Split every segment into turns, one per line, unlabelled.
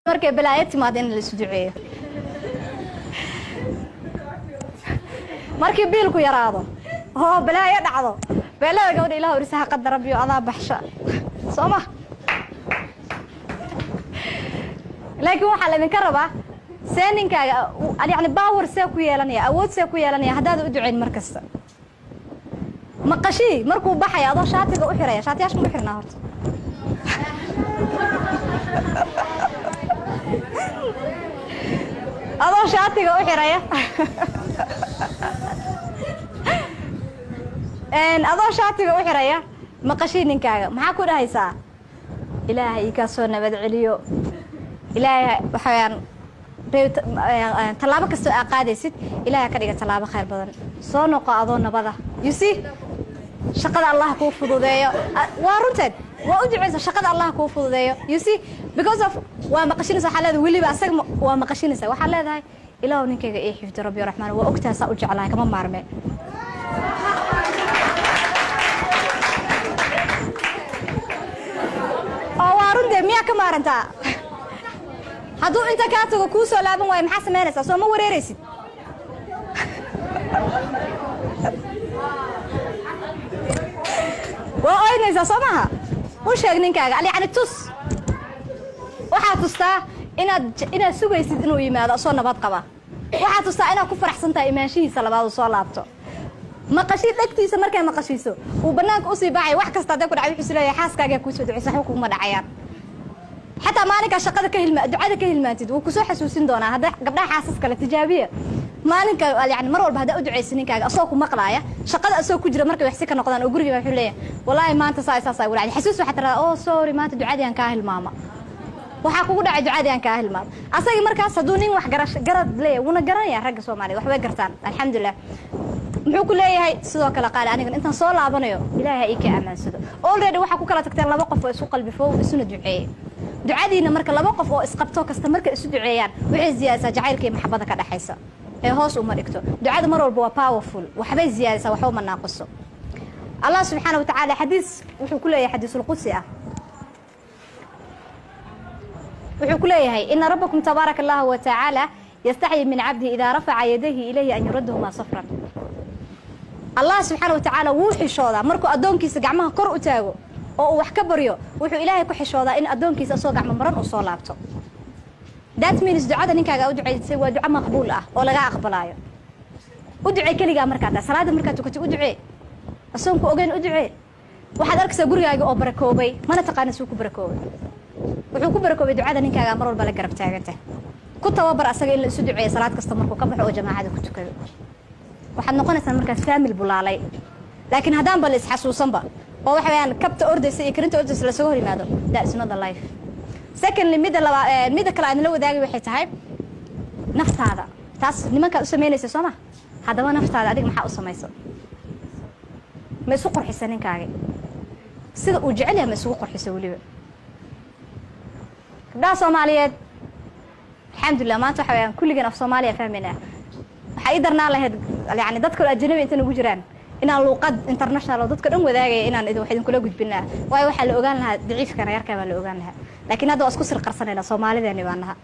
markay balaayad timaado in la isu duceeyo markii biilku yaraado oo balaayad dhacdo beelada gabadha ilaahu irsaha qadar rabbiyo adaa baxsha sooma laakiin waxa la idinka rabaa seeninkaga yani power see ku yeelanaya awood see ku yeelanaya haddaad u duceyn markasta maqashii markuu baxay adoo shaatiga u xiraya shaatiyaasha ma xirnaa horta adoo shaatiga u xiraya adoo shaatiga u xiraya maqashii ninkaaga maxaa ku dhahaysaa ilaahay ii kaa soo nabad celiyo ilaahay waxaan talaabo kasta aad qaadaysid ilaahay ka dhiga talaabo khayr badan soo noqo adoo nabada you see shaqada Allah kuu fududeeyo waa runteed waa u duceysa shaqada Allah kuu fududeeyo you see because of waa maqashinaysa xaalada waliba asaga waa maqashinaysa waxa leedahay ilaahu ninkayga ii xifdi rabbi raxmaan waa ogtaasa u jeclahay kama maarme oo waa runteed miyaa ka maarantaa hadduu inta kaa tago kuu soo laaban waayo maxaa samaynaysaa soo ma wareeraysid waa oynaysaa soo maaha u sheeg ninkaaga yani tus waxaa tustaa inaad sugaysid inuu yimaado soo nabad qaba waxaa tustaa inaad ku faraxsan tahay imaanshihiisa labaad uu soo laabto maqashii dhegtiisa markay maqashiiso uu bannaanka usii baxay wax kasta hadday ku dhacay wuxuu isleeyahay xaaskaagaa kuu soo duceysa waxba kuguma dhacayaan حتى مالك شقة دعاء كهلماتي وكسو حسوسين دونا هذا قبلها حاسس كلا تجابية مالك يعني مرة بهذا أدعي سنين كذا أصوك مقلايا شقة أصوك كجرا مركب يحسك نقدان أقولي ما حليه والله ما أنت صاي ولا يعني حسوس حتى أوه سوري ما تدعي عن كاهل ماما وحقوق دعاء عن كاهل ماما أصلا مركز صدوني وحجرد ليه وانا جراني رجع سومالي وحبي جرتان الحمد لله muxuu ku leeyahay sidoo kale qaal aniga intaan soo laabanayo ilaahay ka amaansado already waxa ku kala tagteen laba qof oo isku qalbi foow isuna duceeyay ducadiina marka laba qof oo isqabto kasta marka isu duceeyaan waxay ziyaadaysaa jacaylka iyo maxabada ka dhaxaysa ee hoos uma dhigto ducada mar walba waa powerful waxbay ziyaadaysaa waxba ma naaqaso Allah subhanahu wa ta'ala xadiis wuxuu ku leeyahay xadiisul qudsi ah wuxuu ku leeyahay inna rabbakum tabarakallahu wa ta'ala yastahi min 'abdihi idha rafa'a yadayhi ilayhi an yuradduhuma safran الله سبحانه وتعالى وحشودا مركو أدونكيس جمعها كر أتاجو أو وحكي بريو وحو إلهي كحشودا إن أدونكيس أسوق جمع مرن وصلابته. that means دعاء نيكا أدعي سوى دعاء مقبول ولا جا أقبلايه. أدعي كلي جا مركاتا صلاة مركاتو كتي أدعي. أصومكو أجن أدعي. واحد أركز أقول يا جو بركوبي ما نتقان سوق بركوبي. وحكو بركوبي دعاء نيكا جا مرور بلا قرب تاجته. كنت وبر أسجل اللي سدعي صلاة كستمركو كبح وجماعة كنت كذا. waxaad noqonaysaa markaas family bulaalay laakiin hadaan bal is xasuusanba oo waxa weeyaan kabta ordaysa iyo karinta ordaysa la soo hor yimaado that is not the life secondly mida kale aan la wadaagay waxay tahay naftaada taas nimanka u sameynaysa Soomaa hadaba naftaada adiga maxaa u sameeyso ma isu qurxisa ninkaaga sida uu jecel yahay ma isu qurxisa waliba gabdhaha Soomaaliyeed alxamdulillah maanta waxa weeyaan kulligan af Soomaaliya fahmayna waxay darnaa lahayd يعني dadka ajnabi inta ugu jiraan inaan luqad international dadka dhan wadaagay inaan idin kula gudbinaa way waxa la ogaan lahaa daciifkana yarka baa la ogaan lahaa laakiin hadda isku sir qarsanayna Soomaalideena baanaha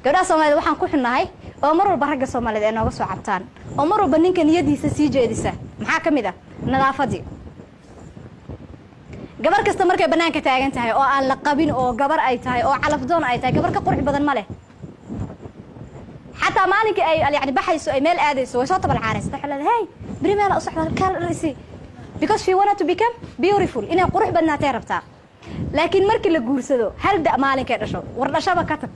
gabdhaha Soomaalida waxaan ku xunnahay oo mar walba ragga Soomaalida ay nooga soo cabtaan oo mar walba ninka niyadiisa sii jeedisa maxaa kamid ah nadaafadii gabar kasta markay banaanka taagan tahay oo aan la qabin oo gabar ay tahay oo calaf doon ay tahay gabar ka qurux badan ma leh حتى مالك أي يعني بحيث أي مال آديس ويصوت بالعارس تحول هاي بريمال أصحى كان رئيسي because she wanted to become beautiful إنها قروح بدنا تعرفها لكن مركي الجورسدو هل ده مالك إيشو ورنا شبكة كتب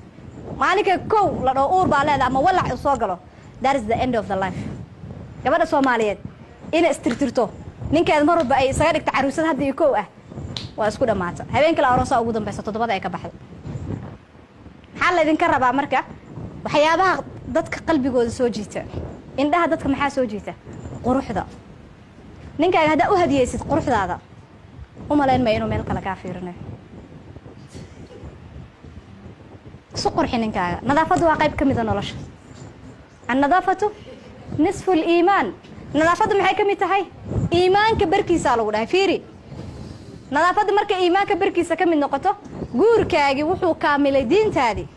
مالك كو لو أور بالله ده ما ولع يصاقله that is the end of the life كمان الصوماليات إن استرترتو نينك المرة بأي صغيرك تعرسات هذا يكوه وأسكوده ماتا هبين كلا أراسا أوجودهم بس تطبط أي كبحث حال إذا كرب أمريكا waxyaabaha dadka qalbigooda soo jiita indhaha dadka maxaa soo jiita quruxda ninkaaga hada u hadiyaysid quruxdaada uma leen ma inuu meel kale ka fiirinayo soo qurxin ninkaaga nadaafadu waa qayb kamid ah nolosha an-nadaafatu nisfu al-iimaan nadaafadu maxay kamid tahay iimaanka barkiisa lagu dhahay fiiri nadaafadda marka iimaanka barkiisa ka mid noqoto guurkaagi wuxuu kaamilay diintaadii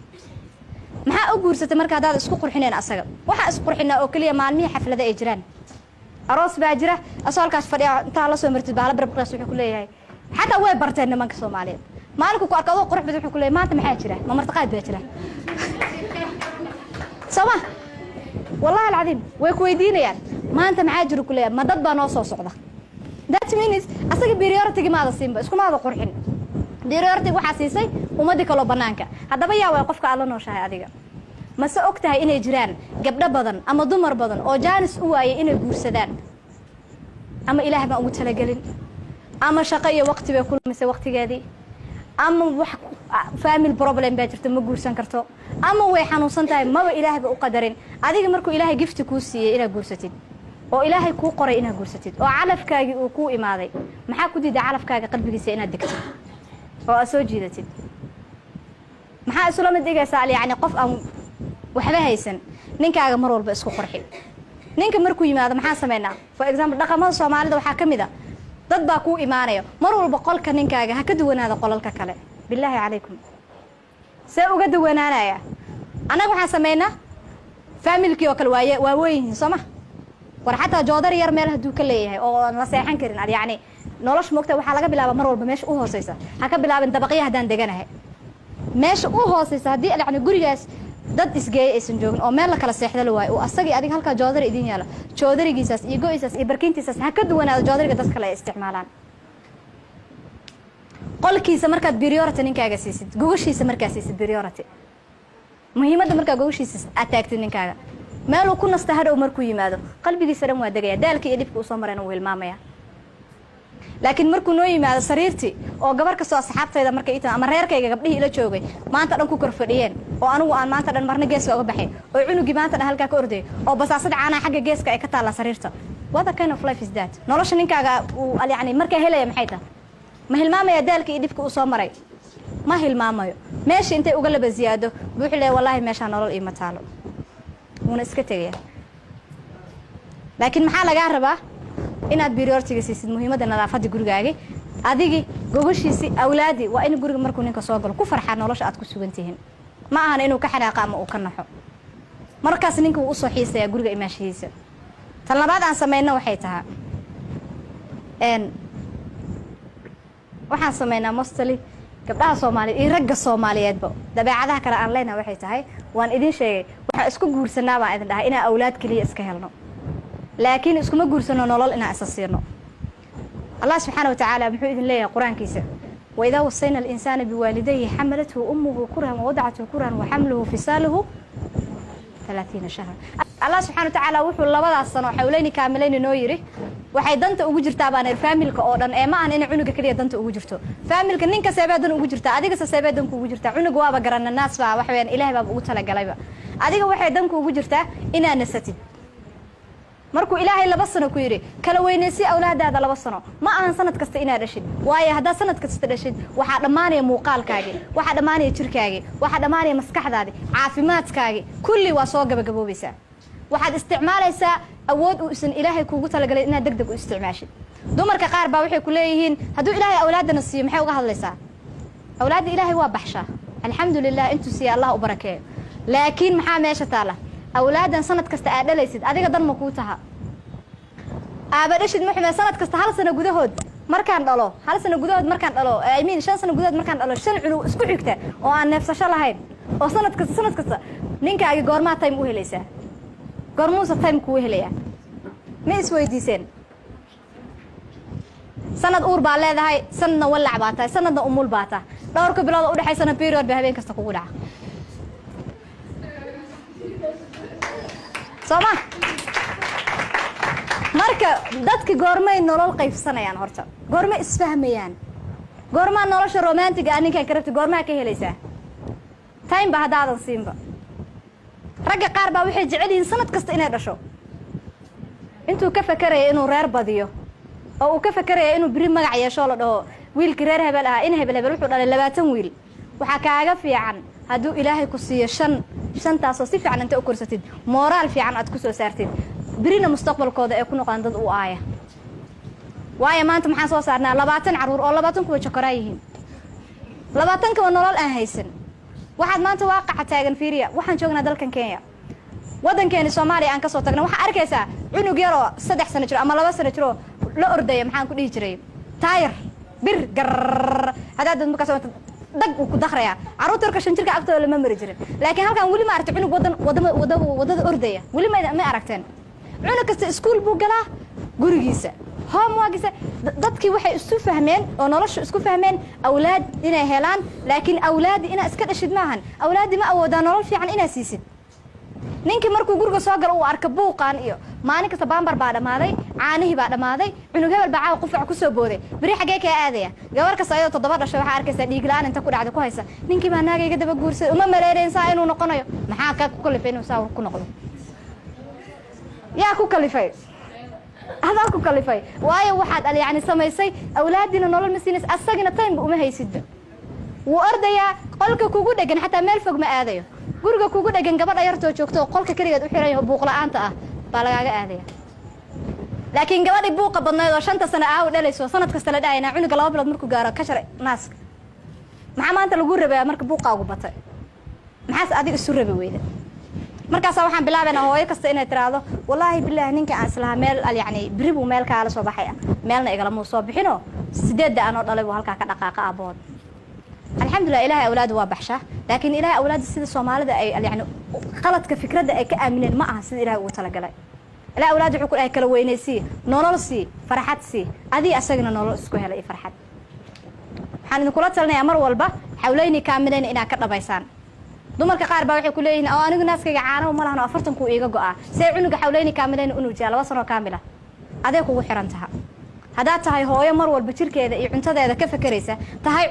maxaa u guursatay marka haddaad isku qurxineen asaga waxaa isqurxinaa oo keliya maalmihii xaflada ay jiraan aroos baa jira asoo halkaas fadhiya intaa la soo martid bahala barbarkaas wuxuu ku leeyahay xataa way barteen nimanka soomaaliyeed maalinku ku arka adoo qurux badan wuxuu ku leeyahay maanta maxaa jira ma martaqaad baa jira soma wallahi alcadiim way ku weydiinayaan maanta maxaa jira ku leeyahay ma dad baa noo soo socda that means asaga priority maada siinba isku maada qurxin priority waxa siisay ummadii kale banaanka hadaba yaa way qofka alla nooshahay adiga ma se ogtahay inay jiraan gabdho badan ama dumar badan oo jaanis u waayay inay guursadaan ama ilaahay ma ugu talagelin ama shaqo iyo waqti bay kulmisay waqtigeedii ama wax family problem baa jirta ma guursan karto ama way xanuunsan tahay maba ilaahay ba u qadarin adiga markuu ilaahay gift ku siiyay inaad guursatid oo ilaahay ku qoray inaad guursatid oo calafkaagi uu ku imaaday maxaa ku diiday calafkaaga qalbigiisa inaad degtid oo soo jiidatid maxaa isla mid dhigaysaa yani qof aan waxba haysan ninkaaga mar walba isku qurxi ninka markuu yimaado maxaa sameynaa for example dhaqamada Soomaalida waxa kamid ah dad baa ku imaanaya mar walba qolka ninkaaga ha ka duwanaado qolalka kale billahi calaykum see uga duwanaanaya anaga waxaan sameynaa family oo kale waa weyn Sooma war xataa joodar yar meel haduu ka leeyahay oo la seexan karin yani nolosh moogta waxa laga bilaabaa mar walba meesha u hooseysa ha ka bilaabin dabaqyo hadaan deganahay meesha u hooseysa hadii yani gurigaas dad isgeey aysan joogin oo meel la kala seexdo la waayo oo asagii adiga halka joodar idin yaala joodarigiisas iyo go'iisas iyo barkintiisas ha ka duwanaado joodariga dad kale ay isticmaalaan qolkiisa markaad priority ninkaaga siisid gogashiisa markaad siisid priority muhiimadda markaa gogashiisa aad taagtid ninkaaga meel uu ku nasta hadhow markuu yimaado qalbigiisa dhan waa degaya daalka iyo dhibka uu soo marayna uu hilmaamaya laakiin markuu noo yimaado sariirtii oo gabar ka soo asxaabtayda markay ii ama reerkayga gabdhihii ila joogay maanta dhan ku kor fadhiyeen oo anigu aan maanta dhan marna geeska uga baxay oo cunugii maanta dhan halkaa ka orday oo basaasad caanaha xagga geeska ay ka taala sariirta what kind of life is that nolosha ninkaaga uu yani markaa helaya maxay tahay ma hilmaamaya daalka iyo dhibka uu soo maray ma hilmaamayo meesha intay uga laba ziyaado wuxuu leeyahay wallahi meesha nolol iima taalo una iska tagaya laakiin maxaa laga rabaa inaad priority siisid muhiimadda nadaafadda gurigaaga adigi gogoshiisi awlaadi waa in guriga markuu ninka soo galo ku farxaa nolosha aad ku sugantihiin ma ahan inuu ka xanaaqo ama uu ka naxo markaas ninka uu soo xiisaya guriga imaashiisa tan labaad aan sameeyno waxay tahay waxaan sameeynaa mostly gabdhaha Soomaaliyeed iyo ragga Soomaaliyeedba dabeecadaha kale aan leenahay waxay tahay waan idin sheegay waxa isku guursanaa baan idin dhahay inaa awlaad kaliya iska helno laakiin iskuma guursano nolol inaa isasiirno Allah subhanahu wa ta'ala wuxuu idin leeyahay quraankiisa wa idha wasayna al-insana biwalidayhi hamalathu ummuhu kurhan wa wada'athu kurhan wa hamluhu fisaluhu 30 shahra Allah subhanahu wa ta'ala wuxuu labadaas sano xawleeni kaamilayna noo yiri waxay danta ugu jirtaa baan familka oo dhan ee ma aan in cunuga kaliya danta ugu jirto familka ninka seebadan ugu jirta adiga seebadan ugu jirta cunuga waaba garanna naas baa wax weyn ilaahay baa ugu tala galayba adiga waxay danku ugu jirtaa inaa nasatid markuu ilaahay 2 sano ku yiri kala weynaysi awlaadaada 2 sano ma ahan sanad kasta inaad dhashid waayo hadaa sanad kasta dhashid waxa dhamaanaya muuqaalkaaga waxa dhamaanaya jirkaaga waxa dhamaanaya maskaxdaada caafimaadkaaga kulli waa soo gabagaboobaysaa waxaad isticmaalaysaa awood uu isan ilaahay kuugu talagalay inaad degdeg u isticmaashid dumarka qaar baa waxay ku leeyihiin haduu ilaahay awlaadana siiyo maxay uga hadlaysaa awlaadda ilaahay waa baxshaa alxamdulillah intuu siiya Allah u barakeeyo laakiin maxaa meesha taala awlaadan sanad kasta aad dhalaysid adiga dan ma ku taha aabadashid maxay sanad kasta hal sano gudahood markaan dhalo hal sano gudahood markaan dhalo I mean 5 sano gudahood markaan dhalo 5 cunug isku xigta oo aan neefsasho lahayn oo sanad kasta ninkaaga goorma time u helaysaa goormuusa time ku helaya ma isweydiiseen sanad uur baa leedahay sanadna walac baa tahay sanadna umul baa tahay dhowrka bilood u dhaxaysana period baa habeen kasta kugu dhaca Soma marka dadka goormay nolol qaybsanayaan horta goorma isfahmayaan goorma nolosha romantic ah ninka karabti goorma ka helaysaa time ba hadaadan siinba ragga qaar baa waxay jecel yihiin sanad kasta inay dhasho intuu ka fakaraya inuu reer badiyo oo uu ka fakaraya inuu biri magac yeesho la dhaho wiilkii reer hebel ah in hebel wuxuu dhalay 20 wiil waxa kaaga fiican haduu ilaahay ku siiyo 5 taas oo si fiican inta u korsatid moral fiican aad ku soo saartid birina mustaqbalkooda ay ku noqon dad u aaya waayo maanta maxaan soo saarnaa 20 caruur oo 20 kuwa jokoraa yihiin 20 kuwa nolol aan haysan waxaad maanta waaqaca taagan fiiriya waxaan joognaa dalkan Kenya wadankeena Soomaaliya aan ka soo tagnay waxa arkaysaa cunug yar oo 3 sano jiro ama 2 sano jiro la ordaya maxaan ku dhihi jiray taayir bir gar hada dad markaas dag ku dakhrayaa caruurta ka shan jirka agtooda lama mari jirin laakiin halkan wali ma aragtay cunug wadada ordaya wali ma aragteen cunug kasta iskuul buu galaa gurigiisa homeworkisa dadkii waxay isu fahmeen oo nolosha isku fahmeen awlaad inay helaan laakiin awlaad ina iska dhashid maahan awlaad ma awoodaan nolol fiican ina siisid ninkii markuu guriga soo gal uu arka buuqan iyo maalin kasta baambar baa dhamaaday caanihi baa dhamaaday cunug hebel baa qufac ku soo booday bari xagee ka aadaya gabar kasta ayada 7 dhashay waxa arkaysa dhiig la'aan inta ku dhacday ku haysa ninkii baa naagayga daba guursaday uma maleereensa inuu noqonayo maxaa ka ku kalifay inuu saa ku noqdo yaa ku kalifay هذا كو كلفاي واي واحد قال يعني سميسي اولادنا نولل مسينس اسغنا تايم uma haysid wuu ardaya qolka kugu dhagan xataa meel fog ma aadayo guriga kugu dhagan gabadha yartoo joogto qolka kaligeed u xiran yahay buuq la'aanta ah baa lagaaga aadaya laakiin gabadhi buuqa badnayd oo 5 sano ah u dhalayso sanad kasta la dhaayna cunuga 2 bilood markuu gaaro ka sharay naaska maxaa maanta lagu rabaa marka buuqa ugu batay maxaas adiga isu rabay weeyda markaas waxaan bilaabaynaa hooyo kasta inay tiraado wallahi billahi ninka aan islaha meel yani biribu meel ka la soo baxay meelna igala muu soo bixino 8 aan oo dhalay buu halka ka dhaqaaqa abood alxamdulillah ilaahay awlaad waa baxsha laakiin ilaahay awlaad sida Soomaalida ay yani qaladka fikradda ay ka aamineen ma aha sida ilaahay uu tala galay ilaahay awlaad wuxuu ku ay kala weynaysi nolol si farxad si adii asagna nolol isku helay farxad waxaan idin kula talinayaa mar walba xawlayni kaamileen inaa ka dhabaysaan dumarka qaar baa waxay ku leeyihiin oo anigu naaskayga caano ma lahayn 40 ku iiga go'a say cunuga xawlayni kaamileen inuu jaa 2 sano kaamila adee kugu xiran tahay hadaa tahay hooyo mar walba jirkeeda iyo cuntadeeda ka fakaraysa tahay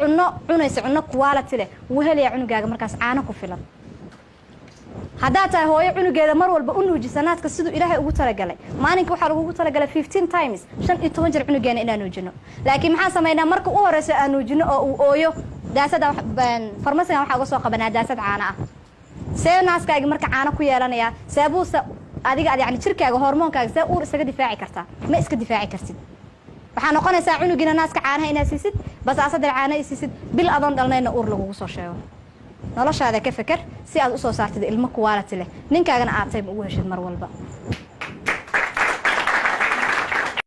cunaysa cunno quality leh wuu helaya cunugaaga markaas caano ku filan hadaa tahay hooyo cunugeeda mar walba u nuujisa naaska sidoo ilaahay ugu talagalay maalinka waxa lagu talagalay 15 times 15 jeer cunugeena inaan nuujino laakiin maxaa sameeynaa marka u horeysa aan nuujino oo uu ooyo daasada farmasiga waxa uga soo qabanaa daasad caano ah see naaskaaga marka caano ku yeelanaya seebuusa adiga yani jirkaaga hormoonkaaga see uur isaga difaaci kartaa ma iska difaaci kartid waxaan noqonaysaa cunugina naaska caanaha inaad siisid basaasada caano ay siisid bil adoon dhalnayna uur lagu soo sheego noloshaada ka fikir si aad u soo saartid ilmo quality leh ninkaagana aad tahay ugu heshid mar walba